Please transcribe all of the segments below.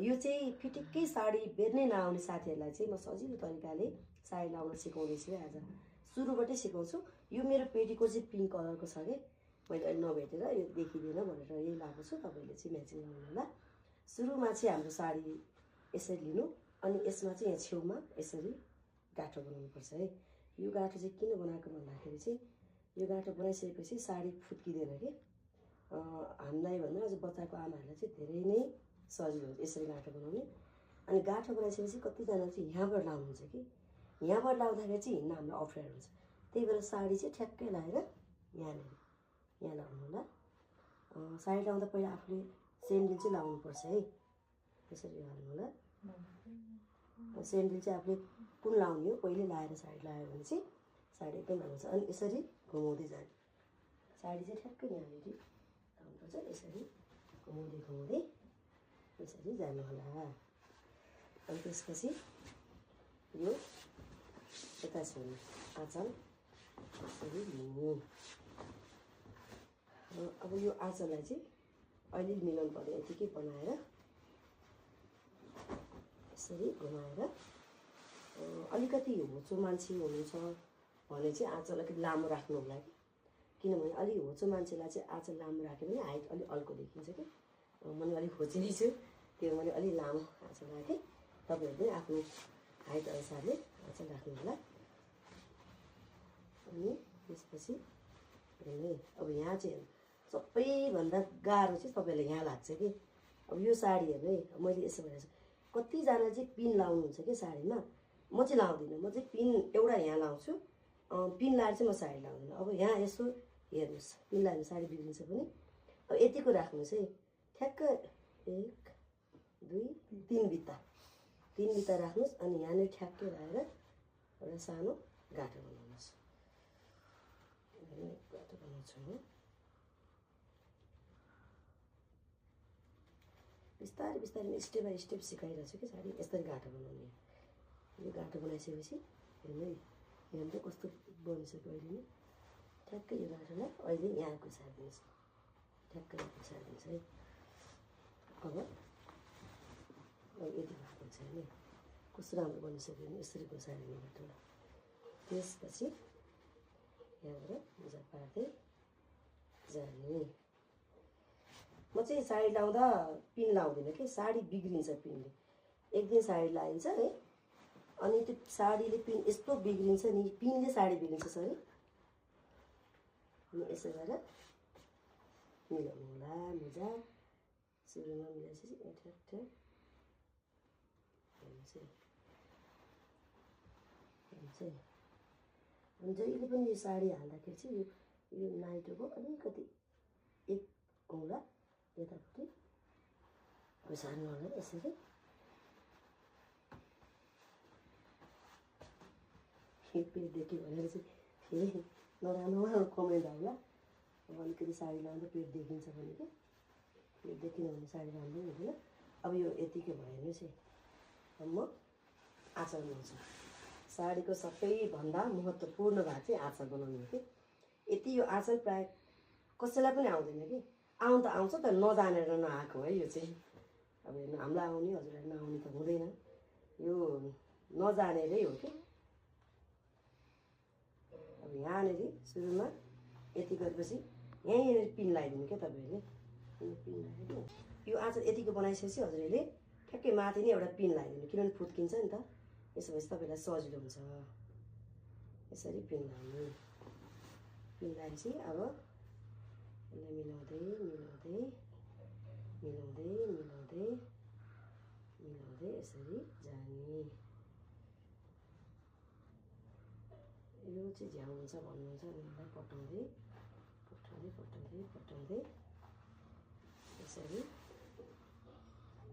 यो चाहिँ फिटिक्कै साडी बेर्नै नआउने साथीहरूलाई चाहिँ म सजिलो तरिकाले साडी लाउन सिकाउँदैछु आज सुरुबाटै सिकाउँछु। यो मेरो पेटीको चाहिँ पिङ्क कलरको छ कि मैले अहिले नभेटेर यो देखिँदैन भनेर यही लगाएको छु। तपाईँले चाहिँ म्याचिङ लाउनु होला। सुरुमा चाहिँ हाम्रो साडी यसरी लिनु अनि यसमा चाहिँ यहाँ छेउमा यसरी गाँठो बनाउनुपर्छ है। यो गाँठो चाहिँ किन बनाएको भन्दाखेरि चाहिँ यो गाँठो बनाइसकेपछि साडी फुत्किँदैन कि हामीलाई भन्दा अझ बच्चाको आमाहरूलाई चाहिँ धेरै नै सजिलो हुन्छ यसरी गाँठो बनाउने। अनि गाँठो बनाइसकेपछि कतिजना चाहिँ यहाँबाट लाउनुहुन्छ कि यहाँबाट लाउँदाखेरि चाहिँ हिँड्न हामीलाई अप्ठ्यारो हुन्छ। त्यही भएर साडी चाहिँ ठ्याक्कै लगाएर यहाँनिर यहाँ लाउनु होला। साडी लाउँदा पहिला आफूले सेन्डिल चाहिँ लाउनुपर्छ है। यसरी हाल्नु होला। सेन्डिल चाहिँ आफूले कुन लाउने हो पहिले लाएर साडी लगायो भने चाहिँ साडी एकदम राम्रो हुन्छ। अनि यसरी घुमाउँदै जाने साडी चाहिँ ठ्याक्कै यहाँनिर लाउनुपर्छ। यसरी घुमाउँदै घुमाउँदै यसरी जानु होला। अनि त्यसपछि यो यता छोड्नु आँचल यसरी लिनु। अब यो आँचललाई चाहिँ अहिले मिलाउनु पर्ने यतिकै बनाएर यसरी घुमाएर अलिकति होचो मान्छे हुनुहुन्छ भने चाहिँ आँचल अलिकति लामो राख्नु होला कि किनभने अलिक होचो मान्छेलाई चाहिँ आँचल लामो राख्यो भने हाइट अलिक हल्को देखिन्छ कि मैले अलिक खोजिनै छु त्यो मैले अलिक लामो आँचल राखेँ। तपाईँहरूले आफ्नो हाइट अनुसारले आँचल राख्नु होला। अनि त्यसपछि अब यहाँ चाहिँ सबैभन्दा गाह्रो चाहिँ तपाईँहरूलाई यहाँ लाग्छ कि अब यो साडी हेर्नु है। मैले यसो भनेको छु कतिजना चाहिँ पिन लाउनुहुन्छ कि साडीमा। म चाहिँ लाउँदिनँ। म चाहिँ पिन एउटा यहाँ लाउँछु। पिन लाएर चाहिँ म साडी लाउँदिनँ। अब यहाँ यसो हेर्नुहोस् पिन लाएर साडी बिग्रिन्छ पनि। अब यतिको राख्नुहोस् है ठ्याक्क 1 2 3 बित्ता राख्नुहोस्। अनि यहाँनिर ठ्याक्कै लगाएर एउटा सानो गाँठो बनाउनुहोस्। गाँठो बनाउँछु म बिस्तारै बिस्तारै स्टेप बाई स्टेप सिकाइरहेको छु कि साडी यसरी गाँठो बनाउने। यो गाँठो बनाइसकेपछि हेर्नु है हेर्नु त कस्तो बनिसक्यो अहिले नै। ठ्याक्कै यो गाँठोलाई अहिले यहाँ घुसारिदिनुहोस्। ठ्याक्कै यहाँ घुसारिदिनुहोस् है। अब यति भएको छ नि कस्तो राम्रो बनिसक्यो नि यसरी घुसारिदिने गाँठोलाई। त्यसपछि यहाँबाट मजा पार्दै जाने। म चाहिँ साडी लाउँदा पिन लाउँदिनँ कि साडी बिग्रिन्छ पिनले। एक दिन साडी लगाइन्छ है अनि त्यो साडीले पिन यस्तो बिग्रिन्छ नि पिनले साडी बिग्रिन्छ सरी। अनि यसो गरेर मिलाउनु होला मजा। सुरुमा मिलाइसकेपछि ठ्याक ठ्याक हेर्नुहोस् है। अनि जहिले पनि यो साडी हाल्दाखेरि चाहिँ यो नाइटोको अलिकति 1 औँला यतापट्टि घुसार्नु होला यसरी। पेट देख्यो भनेर चाहिँ फेरि नराम्रो कमेन्ट आउला। अब अलिकति साडी लाउँदा पेट देखिन्छ भने कि पेट देखिन भने साडी लाउँदै हुँदैन। अब यो यतिकै भयो नि चाहिँ अब म आँचल बनाउँछु। साडीको सबैभन्दा महत्त्वपूर्ण भाग चाहिँ आँचल बनाउनु हो कि। यति यो आँचल प्रायः कसैलाई पनि आउँदैन कि आउनु त आउँछ तर नजानेर नआएको है यो चाहिँ। अब हेर्नु हामीलाई आउने हजुरलाई नआउने त हुँदैन यो नजानेरै हो कि। अब यहाँनिर सुरुमा यति गरेपछि यहीँनिर पिन लगाइदिनु क्या तपाईँहरूले। पिन लगाइदिनु यो आँचल यतिको बनाइसकेपछि हजुरहरूले ठ्याक्कै माथि नै एउटा पिन लगाइदिनु किनभने फुत्किन्छ नि त। यसो भएपछि तपाईँलाई सजिलो हुन्छ यसरी पिन लगाउनु। पिन लगाएपछि अब यसलाई मिलाउँदै मिलाउँदै मिलाउँदै मिलाउँदै मिलाउँदै यसरी जाने। यो चाहिँ झ्याउ हुन्छ भन्नुहुन्छ उनीहरूलाई पटाउँदै पटाउँदै पटाउँदै पटाउँदै यसरी।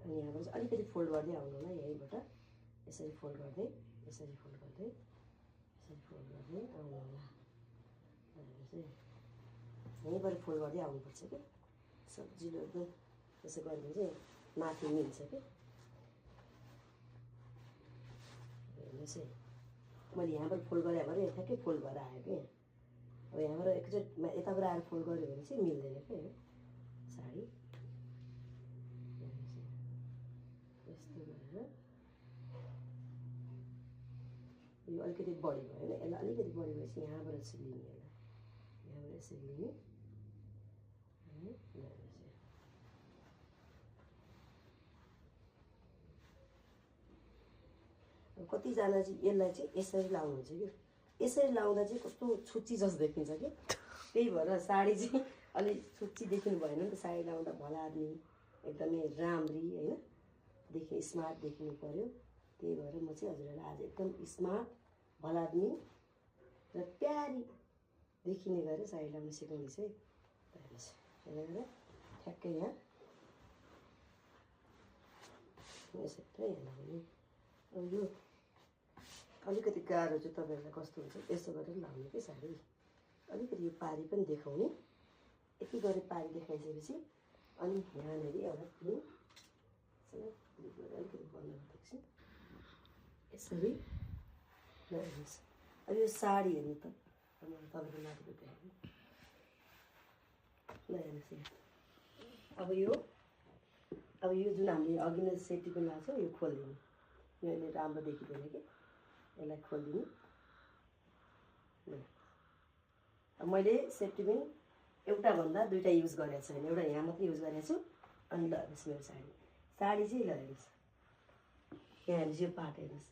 अनि यहाँबाट चाहिँ अलिकति फोल्ड गर्दै आउनु होला यहीँबाट यसरी फोल्ड गर्दै यसरी फोल्ड गर्दै यसरी फोल्ड गर्दै आउनु होला। चाहिँ यहीँबाट फोल्ड गर्दै आउनुपर्छ कि सजिलो एकदम। त्यसो गऱ्यो भने चाहिँ माथि मिल्छ कि। हेर्नुहोस् है मैले यहाँबाट फोल्ड गरेँ भरे ठ्याक्कै फोल्ड भएर आयो कि। अब यहाँबाट एकचोटि यताबाट आएर फोल्ड गऱ्यो भने चाहिँ मिल्दैन क्या यो साडी। यस्तो गरेर यो अलिकति बढी भयो होइन, यसलाई अलिकति बढी भएपछि यहाँबाट चाहिँ लिने, यसलाई यहाँबाट यसरी लिने होइन। कतिजना चाहिँ यसलाई चाहिँ यसरी लाउनुहुन्छ कि, यसरी लाउँदा चाहिँ कस्तो छुच्ची जस्तो देखिन्छ कि, त्यही भएर साडी चाहिँ अलिक छुच्ची देखिनु भएन नि त। साडी लाउँदा भलाद्मी एकदमै राम्री होइन देखि स्मार्ट देखिनु पऱ्यो। त्यही भएर म चाहिँ हजुरहरूलाई आज एकदम स्मार्ट भलाद्मी र प्यारी देखिने गरेर साडी लाउन सिकाउँदैछु है। हेरेर ठ्याक्कै यहाँ यसरी यहाँ लगाउने। अब यो अलिकति गाह्रो चाहिँ तपाईँहरूलाई कस्तो हुन्छ, यसो गरेर लाउने कि साडी। अलिकति यो पारी पनि देखाउने, यति गरेर पारी देखाइसकेपछि अनि यहाँनिर एउटा पिन अलिकति बन्द गर्दैछु यसरी लगाइदिनुहोस्। अब यो साडी हेर्नु त, तपाईँको माथिको देखाउनु ल, हेर्नुहोस्। अब यो जुन हामीले अघि नै सेफ्टी पिन लगाएको छ यो खोलिदिनु। यो राम्रो देखिँदैन कि, यसलाई खोलिदिनु। अब मैले सेफ्टी पिन एउटाभन्दा दुईवटा युज गरेको छैन, एउटा यहाँ मात्रै युज गरेको छु। अनि ल हेर्नुहोस् मेरो साडी चाहिँ ल हेर्नुहोस्, यहाँ हेर्नुहोस् यो पार्ट हेर्नुहोस्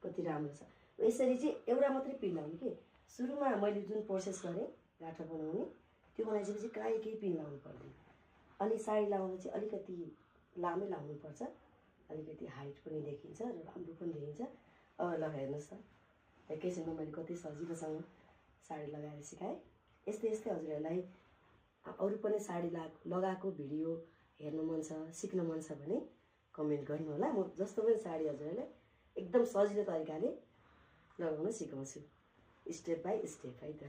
कति राम्रो छ। यसरी चाहिँ एउटा मात्रै पिन लाउने कि। सुरुमा मैले जुन प्रोसेस गरेँ गाँठा बनाउने त्यो बनाइसकेपछि कहीँ केही पिन लाउनु पर्दैन। अनि साडी लाउँदा चाहिँ अलिकति लामै लाउनुपर्छ, अलिकति हाइट पनि देखिन्छ र राम्रो पनि देखिन्छ। अब ल हेर्नुहोस् त, एकैछिनमा मैले कति सजिलोसँग साडी लगाएर सिकाएँ। यस्तै यस्तै हजुरहरूलाई अरू पनि साडी लगाएको भिडियो हेर्नु मन छ, सिक्नु मन छ भने कमेन्ट गर्नु होला। म जस्तो पनि साडी हजुरहरूलाई एकदम सजिलो तरिकाले लगाउन सिकाउँछु, स्टेप बाई स्टेप है त।